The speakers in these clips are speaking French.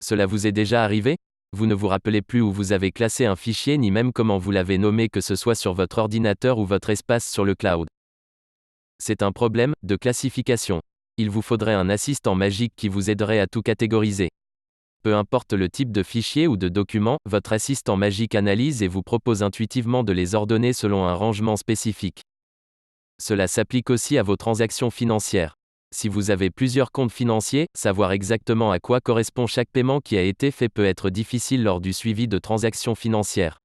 Cela vous est déjà arrivé? Vous ne vous rappelez plus où vous avez classé un fichier ni même comment vous l'avez nommé, que ce soit sur votre ordinateur ou votre espace sur le cloud. C'est un problème de classification. Il vous faudrait un assistant magique qui vous aiderait à tout catégoriser. Peu importe le type de fichier ou de document, votre assistant magique analyse et vous propose intuitivement de les ordonner selon un rangement spécifique. Cela s'applique aussi à vos transactions financières. Si vous avez plusieurs comptes financiers, savoir exactement à quoi correspond chaque paiement qui a été fait peut être difficile lors du suivi de transactions financières.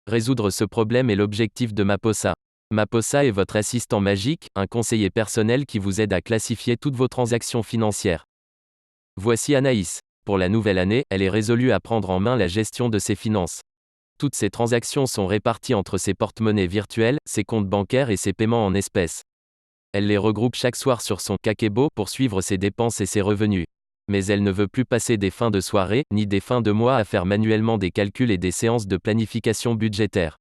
Résoudre ce problème est l'objectif de Maposa. Maposa est votre assistant magique, un conseiller personnel qui vous aide à classifier toutes vos transactions financières. Voici Anaïs. Pour la nouvelle année, elle est résolue à prendre en main la gestion de ses finances. Toutes ses transactions sont réparties entre ses porte-monnaies virtuels, ses comptes bancaires et ses paiements en espèces. Elle les regroupe chaque soir sur son Kakebo pour suivre ses dépenses et ses revenus. Mais elle ne veut plus passer des fins de soirée, ni des fins de mois à faire manuellement des calculs et des séances de planification budgétaire.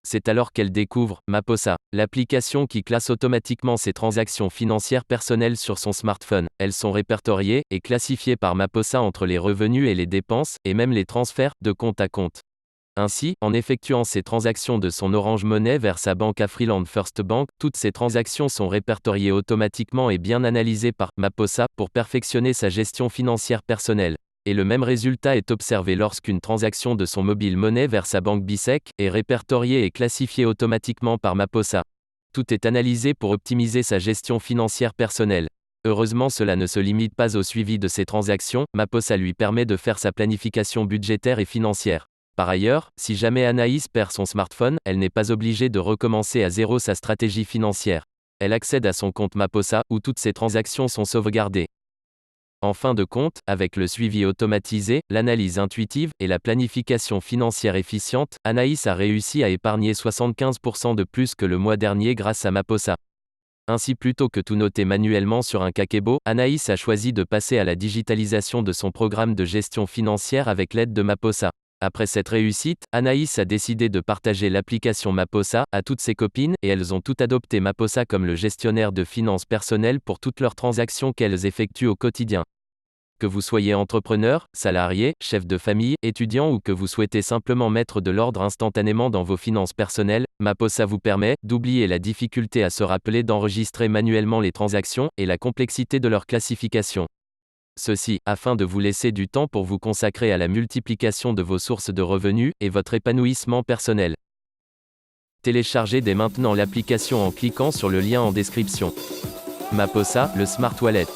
C'est alors qu'elle découvre Maposa, l'application qui classe automatiquement ses transactions financières personnelles sur son smartphone. Elles sont répertoriées et classifiées par Maposa entre les revenus et les dépenses, et même les transferts de compte à compte. Ainsi, en effectuant ces transactions de son Orange Money vers sa banque Afriland First Bank, toutes ces transactions sont répertoriées automatiquement et bien analysées par Maposa pour perfectionner sa gestion financière personnelle. Et le même résultat est observé lorsqu'une transaction de son mobile money vers sa banque Bisec est répertoriée et classifiée automatiquement par Maposa. Tout est analysé pour optimiser sa gestion financière personnelle. Heureusement, cela ne se limite pas au suivi de ses transactions, Maposa lui permet de faire sa planification budgétaire et financière. Par ailleurs, si jamais Anaïs perd son smartphone, elle n'est pas obligée de recommencer à zéro sa stratégie financière. Elle accède à son compte Maposa, où toutes ses transactions sont sauvegardées. En fin de compte, avec le suivi automatisé, l'analyse intuitive et la planification financière efficiente, Anaïs a réussi à épargner 75% de plus que le mois dernier grâce à Maposa. Ainsi, plutôt que tout noter manuellement sur un Kakebo, Anaïs a choisi de passer à la digitalisation de son programme de gestion financière avec l'aide de Maposa. Après cette réussite, Anaïs a décidé de partager l'application Maposa à toutes ses copines et elles ont toutes adopté Maposa comme le gestionnaire de finances personnelles pour toutes leurs transactions qu'elles effectuent au quotidien. Que vous soyez entrepreneur, salarié, chef de famille, étudiant ou que vous souhaitez simplement mettre de l'ordre instantanément dans vos finances personnelles, Maposa vous permet d'oublier la difficulté à se rappeler d'enregistrer manuellement les transactions et la complexité de leur classification. Ceci, afin de vous laisser du temps pour vous consacrer à la multiplication de vos sources de revenus et votre épanouissement personnel. Téléchargez dès maintenant l'application en cliquant sur le lien en description. Maposa, le Smart Wallet.